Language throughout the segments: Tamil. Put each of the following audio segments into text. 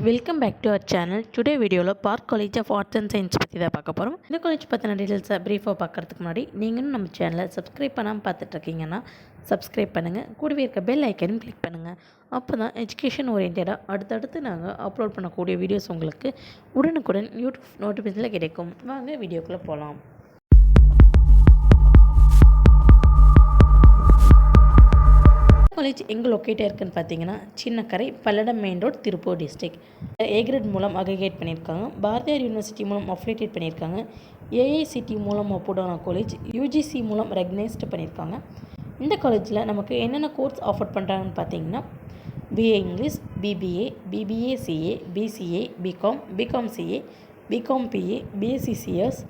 Welcome back to our channel. Today வீடியோவில் Park college of arts and Science பற்றி தான் பார்க்க போகிறோம். இந்த காலேஜ் பற்றின டீட்டெயில்ஸை ப்ரீஃபாக பார்க்குறதுக்கு முன்னாடி நீங்களும் நம்ம சேனலை சப்ஸ்கிரைப் பண்ணாமல் பார்த்துட்ருக்கீங்கன்னா சப்ஸ்கிரைப் பண்ணுங்கள். கூடவே இருக்க பெல் ஐக்கனும் கிளிக் பண்ணுங்கள். அப்போ தான் எஜுகேஷன் ஓரியன்டாக அடுத்தடுத்து நாங்கள் அப்லோட் பண்ணக்கூடிய வீடியோஸ் உங்களுக்கு உடனுக்குடன் யூடியூப் நோட்டிஃபிகேஷனில் கிடைக்கும். வாங்க வீடியோக்குள்ளே போகலாம். காலேஜ் எங்கே லொக்கேட்டாக இருக்குன்னு பார்த்தீங்கன்னா Chinnakkarai, Palladam main road, Tiruppur district. A grade மூலம் அக்ரிகேட் பண்ணியிருக்காங்க. பாரதியார் யூனிவர்சிட்டி மூலம் அஃபிலியேட் பண்ணியிருக்காங்க. ஏஐசிடி மூலம் அப்ரூவ்டான காலேஜ், யூஜிசி மூலம் ரெகனைஸ்டு பண்ணியிருக்காங்க. இந்த காலேஜில் நமக்கு என்னென்ன கோர்ஸ் ஆஃபர் பண்ணுறாங்கன்னு பார்த்தீங்கன்னா BA English, BBA, BBA CA, BCA, BCom, BCom CA, BCom BA, BSc CS,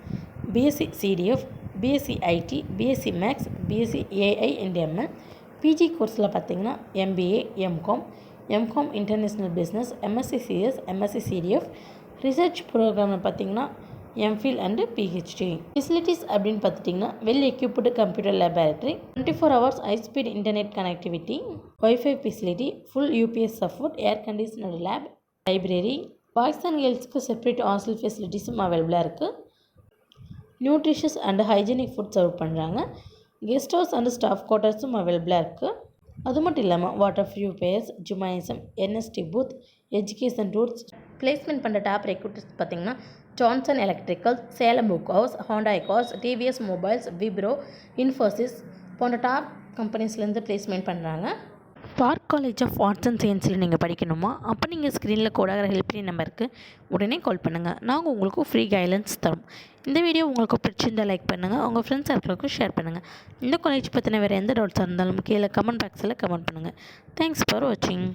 BSc CDF, BSc IT, BSc maths, BSc AI and ML. PG கோர்ஸில் பார்த்தீங்கன்னா MBA, MCom international business, MSc CS, MSc CTF. Research ப்ரோக்ராமில் பார்த்தீங்கன்னா எம்ஃபில் அண்டு பிஹெச்டி. ஃபெசிலிட்டிஸ் அப்படின்னு பார்த்துட்டிங்கன்னா well equipped computer laboratory, 24 hours high speed internet connectivity, wifi facility, full UPS support, air conditioned lab, library. Boys and கேர்ள்ஸ்க்கு செப்பரேட் ஹாஸ்டல் ஃபெசிலிட்டிஸும் அவைலபிளாக இருக்குது. Nutritious and hygienic food serve பண்ணுறாங்க. கெஸ்ட் ஹவுஸ் அண்ட் ஸ்டாஃப் குவார்ட்டர்ஸும் அவைலபிளாக இருக்குது. அது மட்டும் இல்லாமல் water purifiers, gymnasium, NST booth, education tours. Placement பண்ணுற டாப் ரெக்ரூட்டர்ஸ் பார்த்திங்கன்னா Johnson Electrical, Salem book house, Hyundai cars, TVS mobiles, Wipro, Infosys போன்ற டாப் கம்பெனிஸ்லேருந்து பிளேஸ்மெண்ட் பண்ணுறாங்க. Park college of arts and சயின்ஸில் நீங்கள் படிக்கணுமா? அப்போ நீங்கள் ஸ்க்ரீனில் கோடாகிற ஹெல்ப்லைன் நம்பருக்கு உடனே கால் பண்ணுங்கள். நாங்கள் உங்களுக்கு ஃப்ரீ கைடன்ஸ் தரோம். இந்த வீடியோ உங்களுக்கு பிடிச்சிருந்தால் லைக் பண்ணுங்கள், உங்கள் ஃப்ரெண்ட்ஸ் சர்க்கிளுக்கும் ஷேர் பண்ணுங்கள். இந்த காலேஜ் பற்றின வேறு எந்த டவுட்ஸாக இருந்தாலும் கீழே கமெண்ட் பாக்ஸில் கமெண்ட் பண்ணுங்கள். தேங்க்ஸ் ஃபார் வாட்சிங்.